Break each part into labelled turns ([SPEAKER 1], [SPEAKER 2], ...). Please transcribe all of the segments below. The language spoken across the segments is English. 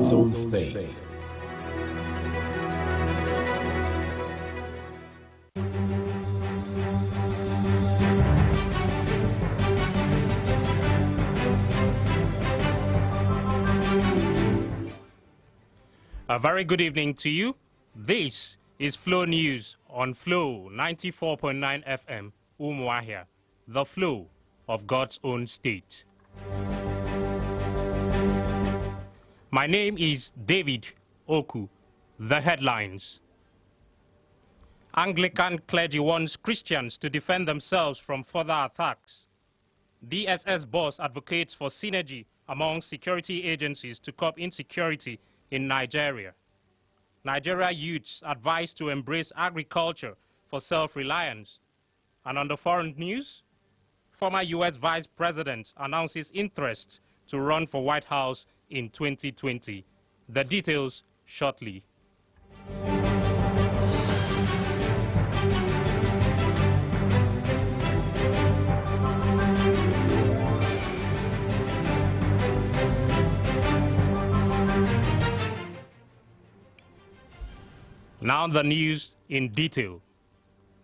[SPEAKER 1] God's own state.
[SPEAKER 2] A very good evening to you. This is Flow News on Flow 94.9 FM, Umuahia, the flow of God's own state. My name is David Oku. The headlines. Anglican clergy warns Christians to defend themselves from further attacks. DSS boss advocates for synergy among security agencies to curb insecurity in Nigeria. Nigeria youths advised to embrace agriculture for self-reliance. And on the foreign news, former U.S. Vice President announces interest to run for White House in 2020. The details shortly. Now the news in detail.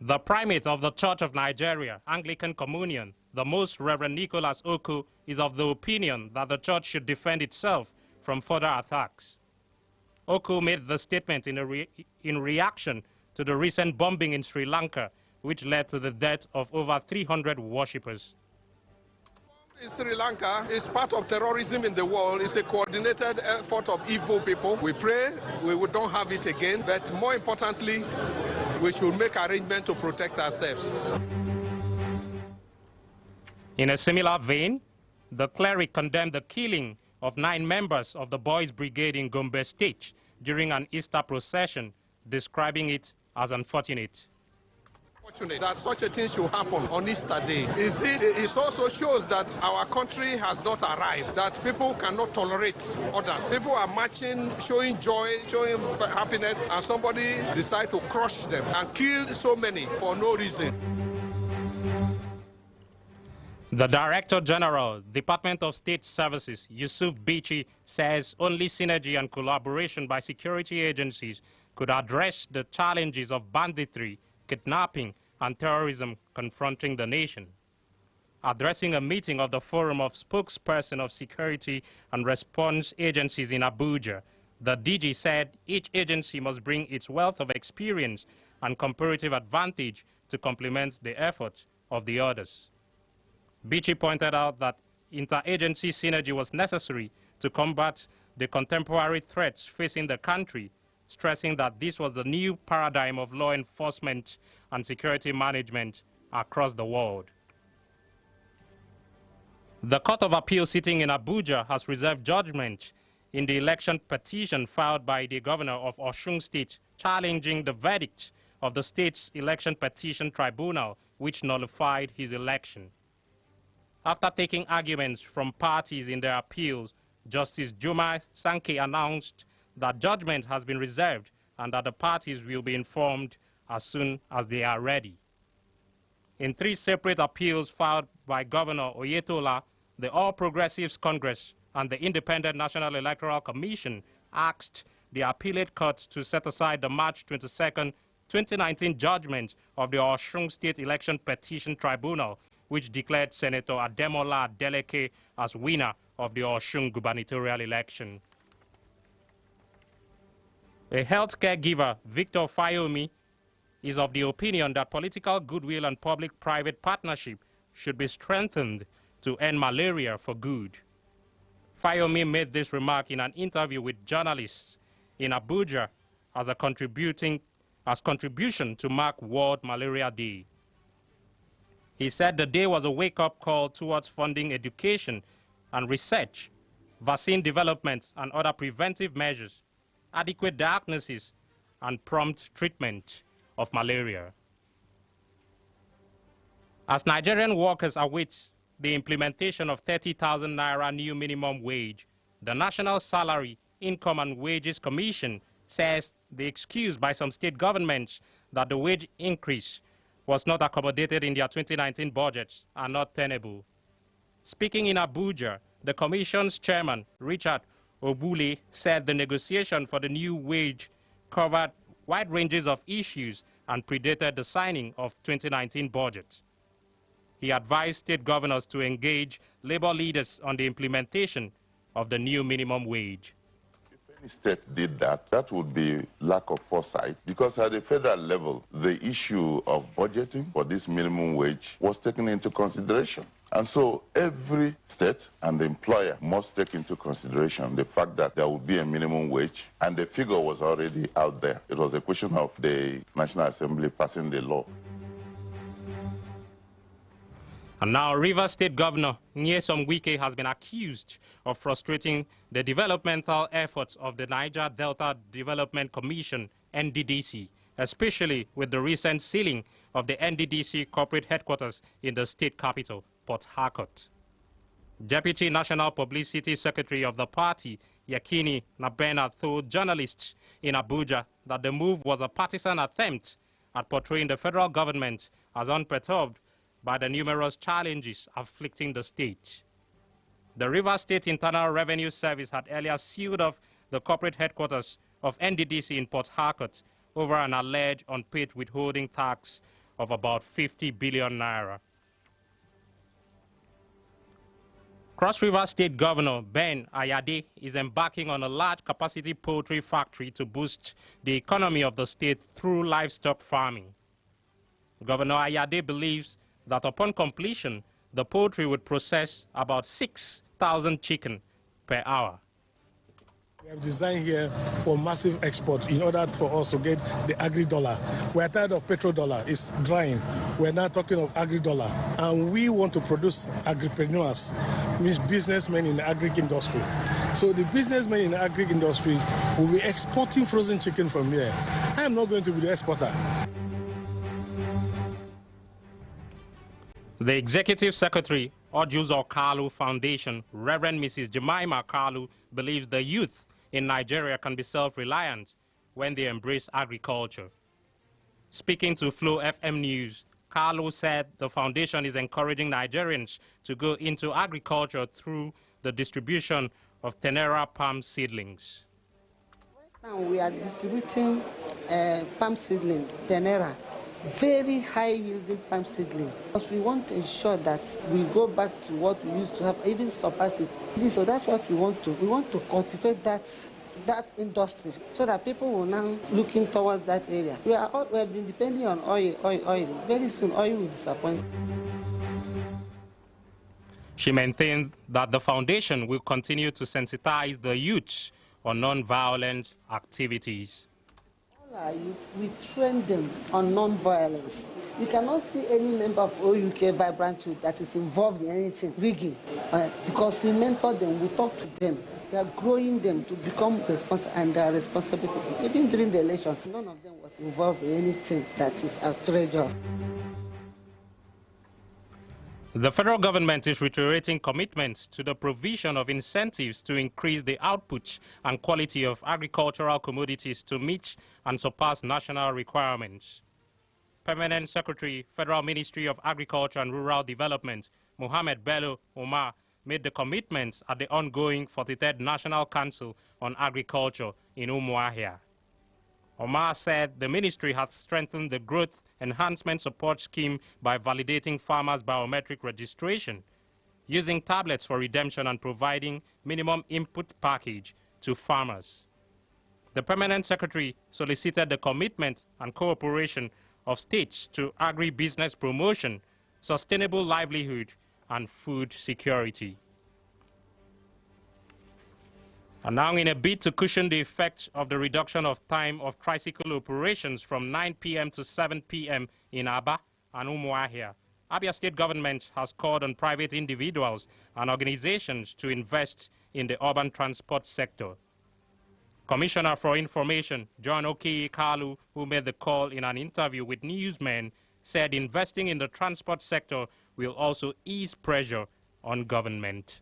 [SPEAKER 2] The primate of the Church of Nigeria, Anglican Communion, the Most Reverend Nicholas Oku, is of the opinion that the church should defend itself from further attacks. Oku made the statement in reaction to the recent bombing in Sri Lanka, which led to the death of over 300 worshippers.
[SPEAKER 3] In Sri Lanka is part of terrorism in the world. It's a coordinated effort of evil people. We pray we don't have it again, but more importantly, we should make arrangements to protect ourselves.
[SPEAKER 2] In a similar vein, the cleric condemned the killing of 9 members of the Boys Brigade in Gombe State during an Easter procession, describing it as unfortunate.
[SPEAKER 3] That such a thing should happen on Easter Day. It also shows that our country has not arrived, that people cannot tolerate others. People are marching, showing joy, showing happiness, and somebody decide to crush them and kill so many for no reason.
[SPEAKER 2] The Director General, Department of State Services, Yusuf Bichi, says only synergy and collaboration by security agencies could address the challenges of banditry, kidnapping, and terrorism confronting the nation. Addressing a meeting of the Forum of Spokesperson of Security and Response Agencies in Abuja, the DG said each agency must bring its wealth of experience and comparative advantage to complement the efforts of the others. Bichi pointed out that interagency synergy was necessary to combat the contemporary threats facing the country, stressing that this was the new paradigm of law enforcement and security management across the world. The Court of Appeal sitting in Abuja has reserved judgment in the election petition filed by the governor of Osun State, challenging the verdict of the state's election petition tribunal, which nullified his election. After taking arguments from parties in their appeals, Justice Juma Sankey announced that judgment has been reserved and that the parties will be informed as soon as they are ready. In 3 separate appeals filed by Governor Oyetola, the All Progressives Congress and the Independent National Electoral Commission asked the appellate court to set aside the March 22, 2019 judgment of the Osun State Election Petition Tribunal, which declared Senator Ademola Adeleke as winner of the Osun gubernatorial election. A healthcare giver, Victor Fayomi, is of the opinion that political goodwill and public-private partnership should be strengthened to end malaria for good. Fayomi made this remark in an interview with journalists in Abuja as contribution to mark World Malaria Day. He said the day was a wake-up call towards funding education and research, vaccine development and other preventive measures, adequate diagnosis and prompt treatment of malaria. As Nigerian workers await the implementation of 30,000 naira new minimum wage, the National Salary, Income and Wages Commission says the excuse by some state governments that the wage increase was not accommodated in their 2019 budgets are not tenable. Speaking in Abuja, the Commission's chairman, Richard Obule said the negotiation for the new wage covered wide ranges of issues and predated the signing of 2019 budget. He advised state governors to engage labor leaders on the implementation of the new minimum wage.
[SPEAKER 1] If any state did that, that would be lack of foresight, because at the federal level, the issue of budgeting for this minimum wage was taken into consideration. And so every state and the employer must take into consideration the fact that there would be a minimum wage, and the figure was already out there. It was a question of the National Assembly passing the law.
[SPEAKER 2] And now Rivers State Governor Nyesom Wike has been accused of frustrating the developmental efforts of the Niger Delta Development Commission, NDDC, especially with the recent sealing of the NDDC corporate headquarters in the state capital, Port Harcourt. Deputy National Publicity Secretary of the party, Yakini Nabena, told journalists in Abuja that the move was a partisan attempt at portraying the federal government as unperturbed by the numerous challenges afflicting the state. The Rivers State Internal Revenue Service had earlier sealed off the corporate headquarters of NDDC in Port Harcourt over an alleged unpaid withholding tax of about 50 billion naira. Cross River State Governor Ben Ayade is embarking on a large-capacity poultry factory to boost the economy of the state through livestock farming. Governor Ayade believes that upon completion, the poultry would process about 6,000 chicken per hour.
[SPEAKER 4] We have designed here for massive export in order for us to get the agri-dollar. We are tired of petrodollar. It's drying. We're now talking of agri-dollar. And we want to produce agripreneurs, means businessmen in the agri-industry. So the businessmen in the agri-industry will be exporting frozen chicken from here. I am not going to be the exporter.
[SPEAKER 2] The Executive Secretary, Ojuzo Kalu Foundation, Reverend Mrs. Jemima Kalu, believes the youth in Nigeria can be self-reliant when they embrace agriculture. Speaking to Flow FM News, Kalu said the foundation is encouraging Nigerians to go into agriculture through the distribution of Tenera palm seedlings.
[SPEAKER 5] Right now we are distributing palm seedling, Tenera. Very high yielding palm seedling, because we want to ensure that we go back to what we used to have, even surpass it. So that's what we want to. We want to cultivate that industry so that people will now looking towards that area. We have been depending on oil. Very soon oil will disappoint.
[SPEAKER 2] She maintained that the foundation will continue to sensitize the youth on non-violent activities.
[SPEAKER 5] We train them on non-violence. You cannot see any member of OUK Vibrant Youth that is involved in anything, rigging, because we mentor them, we talk to them. We are growing them to become responsible, and they are responsible people. Even during the election, none of them was involved in anything that is outrageous.
[SPEAKER 2] The federal government is reiterating commitment to the provision of incentives to increase the output and quality of agricultural commodities to meet and surpass national requirements. Permanent Secretary, Federal Ministry of Agriculture and Rural Development, Mohammed Bello Omar, made the commitment at the ongoing 43rd National Council on Agriculture in Umuahia. Omar said the ministry has strengthened the growth enhancement support scheme by validating farmers' biometric registration, using tablets for redemption, and providing minimum input package to farmers. The Permanent Secretary solicited the commitment and cooperation of states to agri-business promotion, sustainable livelihood, and food security. And now, in a bid to cushion the effects of the reduction of time of tricycle operations from 9 p.m. to 7 p.m. in Aba and Umuahia, Abia State government has called on private individuals and organizations to invest in the urban transport sector. Commissioner for Information, John Okiyi Kalu, who made the call in an interview with Newsmen, said investing in the transport sector will also ease pressure on government.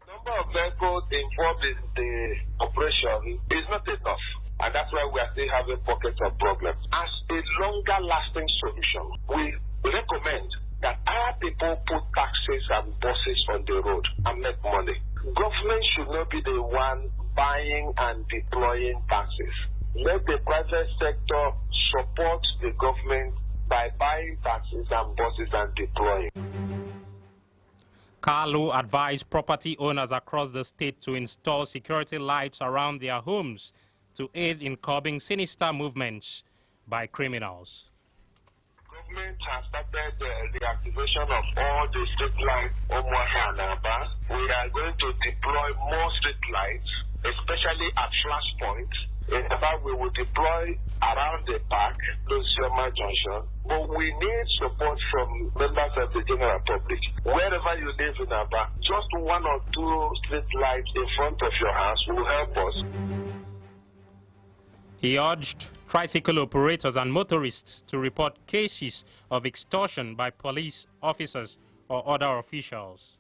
[SPEAKER 6] The number of vehicles involved in the operation is not enough, and that's why we are still having pockets of problems. As a longer-lasting solution, we recommend that our people put taxis and buses on the road and make money. government should not be the one buying and deploying taxes. Let the private sector support the government by buying taxis and buses and deploying.
[SPEAKER 2] Kalu advised property owners across the state to install security lights around their homes to aid in curbing sinister movements by criminals.
[SPEAKER 6] Government has started the activation of all the street lights Umuahia and Aba. We are going to deploy more street lights, especially at flashpoints. In Aba, we will deploy around the park, Lucioma Junction. But we need support from members of the general public. Wherever you live in Aba, just 1 or 2 street lights in front of your house will help us.
[SPEAKER 2] He urged tricycle operators and motorists to report cases of extortion by police officers or other officials.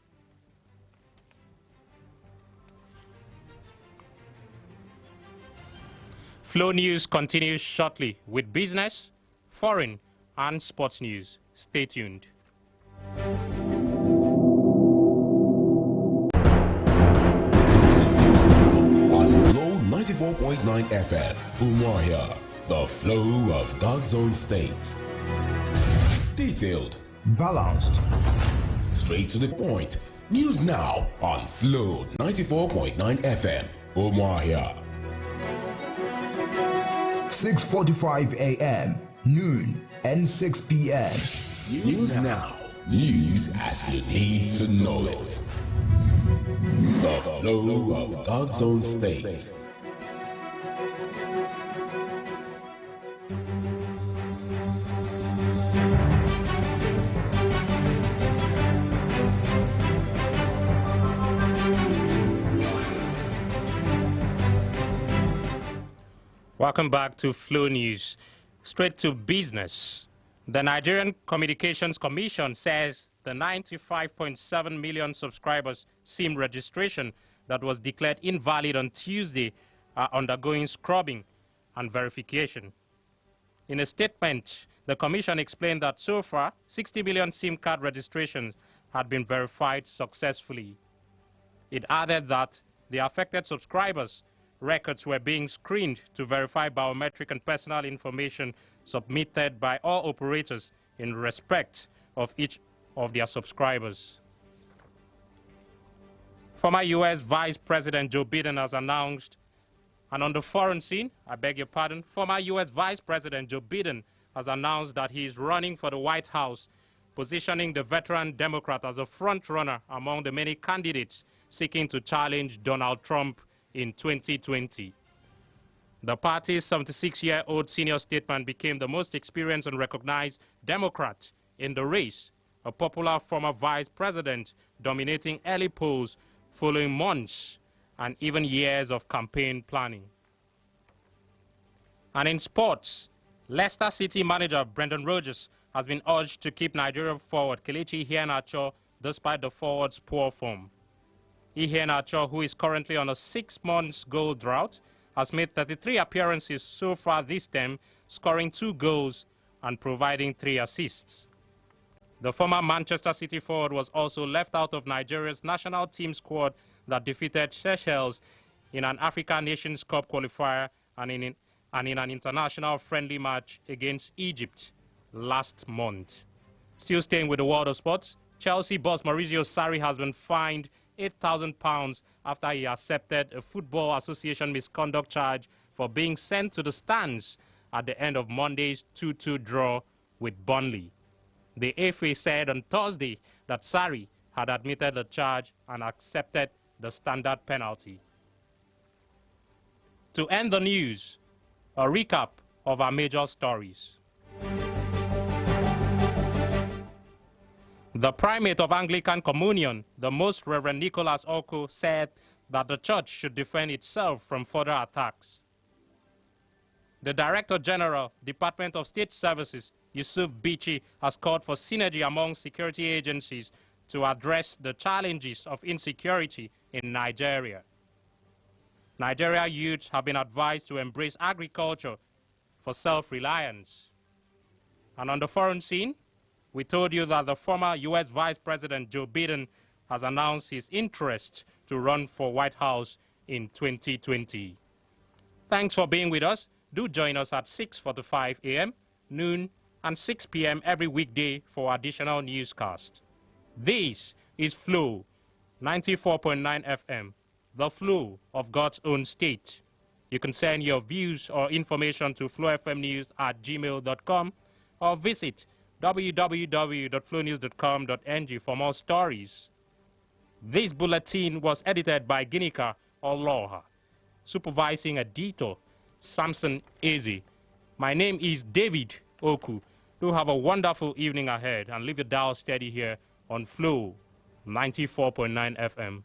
[SPEAKER 2] Flow News continues shortly with business, foreign, and sports news. Stay tuned.
[SPEAKER 7] On Flow 94.9 FM, Umuahia, the flow of God's own state. Detailed, balanced, straight to the point. News now on Flow 94.9 FM, Umuahia.
[SPEAKER 8] 6:45 a.m., noon, and 6 p.m.
[SPEAKER 7] News now. News as you need to know it. The flow of God's own state.
[SPEAKER 2] Welcome back to Flow News. Straight to business. The Nigerian Communications Commission says the 95.7 million subscribers SIM registration that was declared invalid on Tuesday are undergoing scrubbing and verification. In a statement, the Commission explained that so far, 60 million SIM card registrations had been verified successfully. It added that the affected subscribers' records were being screened to verify biometric and personal information submitted by all operators in respect of each of their subscribers. Former U.S. Vice President Joe Biden has announced, and on the foreign scene, former U.S. Vice President Joe Biden has announced that he is running for the White House, positioning the veteran Democrat as a front-runner among the many candidates seeking to challenge Donald Trump in 2020. The party's 76-year-old senior statesman became the most experienced and recognized Democrat in the race, a popular former vice president dominating early polls following months and even years of campaign planning. And in sports, Leicester City manager Brendan Rodgers has been urged to keep Nigerian forward Kelechi Iheanacho despite the forward's poor form. Iheanacho, who is currently on a 6-month goal drought, has made 33 appearances so far this term, scoring 2 goals and providing 3 assists. The former Manchester City forward was also left out of Nigeria's national team squad that defeated Seychelles in an African Nations Cup qualifier and in an international friendly match against Egypt last month. Still staying with the world of sports, Chelsea boss Maurizio Sarri has been fined £8,000 after he accepted a Football Association misconduct charge for being sent to the stands at the end of Monday's 2-2 draw with Burnley. The FA said on Thursday that Sarri had admitted the charge and accepted the standard penalty. To end the news, a recap of our major stories. The primate of Anglican Communion, the Most Reverend Nicholas Oko, said that the church should defend itself from further attacks. The Director General, Department of State Services, Yusuf Bichi, has called for synergy among security agencies to address the challenges of insecurity in Nigeria. Nigeria youths have been advised to embrace agriculture for self-reliance. And on the foreign scene, we told you that the former U.S. Vice President Joe Biden has announced his interest to run for White House in 2020. Thanks for being with us. Do join us at 6:45 a.m., noon, and 6 p.m. every weekday for additional newscast. This is Flow 94.9 FM, the flow of God's own state. You can send your views or information to flowfmnews@gmail.com or visit www.flownews.com.ng for more stories. This bulletin was edited by Ginika Oloha, supervising editor Samson Eze. My name is David Oku. Do have a wonderful evening ahead and leave your dial steady here on Flow 94.9 FM.